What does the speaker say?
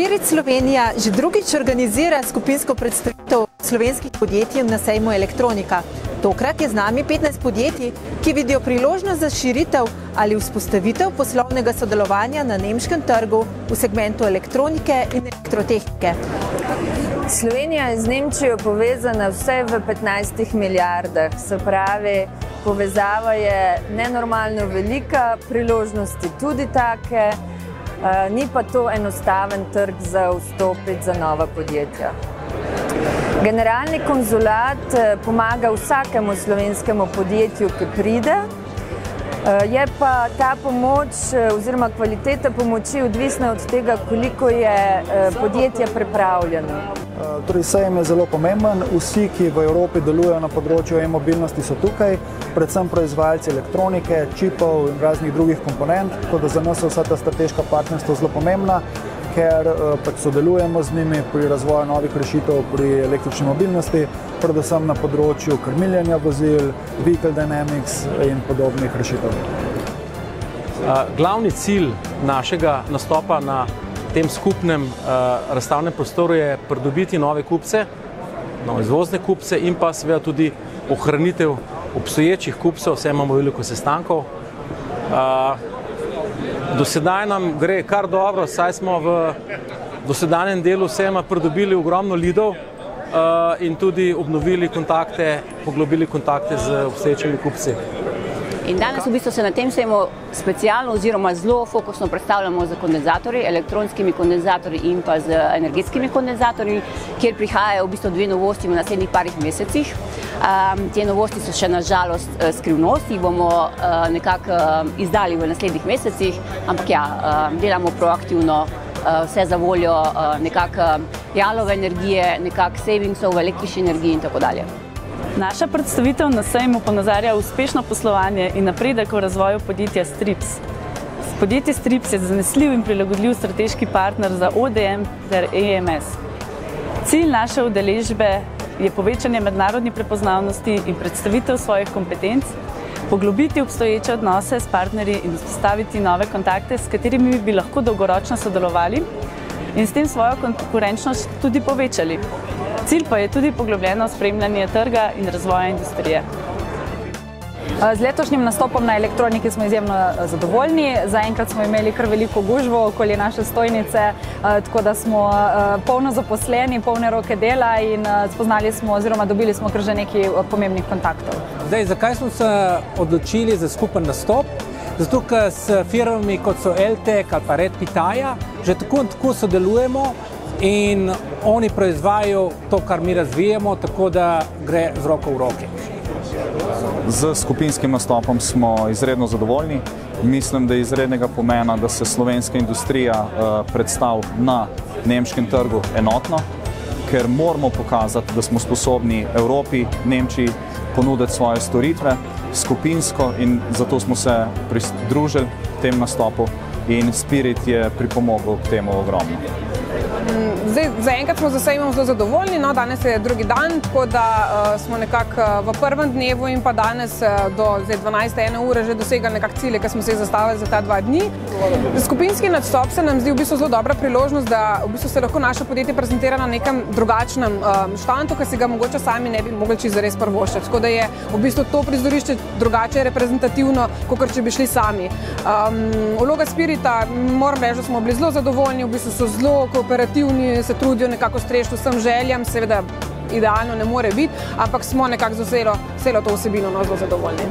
Spirit Slovenija že drugič organizira skupinsko predstavitev slovenskih podjetij na sejmu Elektronika. Tokrat je z nami 15 podjetij, ki vidijo priložnost za širitev ali vzpostavitev poslovnega sodelovanja na nemškem trgu v segmentu elektronike in elektrotehnike. Slovenija je z Nemčijo povezana vse v 15 milijardah, se pravi, povezava je nenormalno velika, priložnosti tudi take, ni pa to enostaven trg za vstopiti za nova podjetja. Generalni konzulat pomaga vsakemu slovenskemu podjetju, ki pride, je pa ta pomoč oziroma kvaliteta pomoči odvisna od tega, koliko je podjetje pripravljeno. Torej, sejem je zelo pomemben. Vsi, ki v Evropi delujejo na področju e-mobilnosti, so tukaj, predvsem proizvajalci elektronike, čipov in raznih drugih komponent, tako da za nas so vsa ta strateška partnerstva zelo pomembna, ker sodelujemo z njimi pri razvoju novih rešitev pri električni mobilnosti, predvsem na področju krmiljenja vozil, vehicle dynamics in podobnih rešitev. Glavni cilj našega nastopa na tem skupnem razstavnem prostoru je pridobiti nove kupce, nove izvozne kupce in pa seveda tudi ohranitev obstoječih kupcev, vse imamo veliko sestankov. Do sedaj nam gre kar dobro, saj smo v dosedanjem delu sejma pridobili ogromno lidov in tudi obnovili kontakte, poglobili kontakte z obstoječimi kupci. In danes v bistvu se na tem sejmu specialno oziroma zelo fokusno predstavljamo z kondenzatorji, elektronskimi kondenzatorji in pa z energetskimi kondenzatorji, kjer prihajajo v bistvu dve novosti v naslednjih parih mesecih. Te novosti so še na žalost skrivnost, jih bomo nekako izdali v naslednjih mesecih, ampak ja, delamo proaktivno vse za voljo nekako jalove energije, nekako savingsov v električni energiji in tako dalje. Naša predstavitev na sejmu ponazarja uspešno poslovanje in napredek v razvoju podjetja Strips. Podjetje Strips je zanesljiv in prilagodljiv strateški partner za ODM ter EMS. Cilj naše udeležbe je povečanje mednarodne prepoznavnosti in predstavitev svojih kompetenc, poglobiti obstoječe odnose s partnerji in vzpostaviti nove kontakte, s katerimi bi lahko dolgoročno sodelovali in s tem svojo konkurenčnost tudi povečali. Cilj pa je tudi poglobljeno spremljanje trga in razvoja industrije. Z letošnjim nastopom na elektroniki smo izjemno zadovoljni. Zaenkrat smo imeli kar veliko gužvo okoli naše stojnice, tako da smo polno zaposleni, polne roke dela in spoznali smo oziroma dobili smo kar že nekaj pomembnih kontaktov. Zdaj, zakaj smo se odločili za skupen nastop? Zato, ker s firmami kot so LTEK ali pa Red Pitaja že tako sodelujemo in oni proizvajajo to, kar mi razvijamo, tako da gre z roko v roki. Z skupinskim nastopom smo izredno zadovoljni. Mislim, da je izrednega pomena, da se slovenska industrija predstavi na nemškem trgu enotno, ker moramo pokazati, da smo sposobni Evropi, Nemčiji ponuditi svoje storitve skupinsko in zato smo se pridružili tem nastopu in Spirit je pripomogel k temu ogromno. Zaenkrat smo z sejmom zelo zadovoljni, no, danes je drugi dan, tako da smo nekako v prvem dnevu in pa danes do 12. ure že dosegali nekak cilje, ki smo se jih zastavili za ta 2 dni. Skupinski nastop se nam zdi v bistvu zelo dobra priložnost, da v bistvu se lahko naše podjetje prezentira na nekem drugačnem štandu, ki si ga mogoče sami ne bi mogli čisto zares privoščiti. Tako da je v bistvu to prizorišče drugače reprezentativno, kot če bi šli sami. Vloga Spirita, moram reči, da smo bili zelo zadovoljni, v bistvu so zelo kooperativni, se trudijo nekako strešiti vsem željam, seveda idealno ne more biti, ampak smo nekako z celo to vsebino zelo zadovoljni.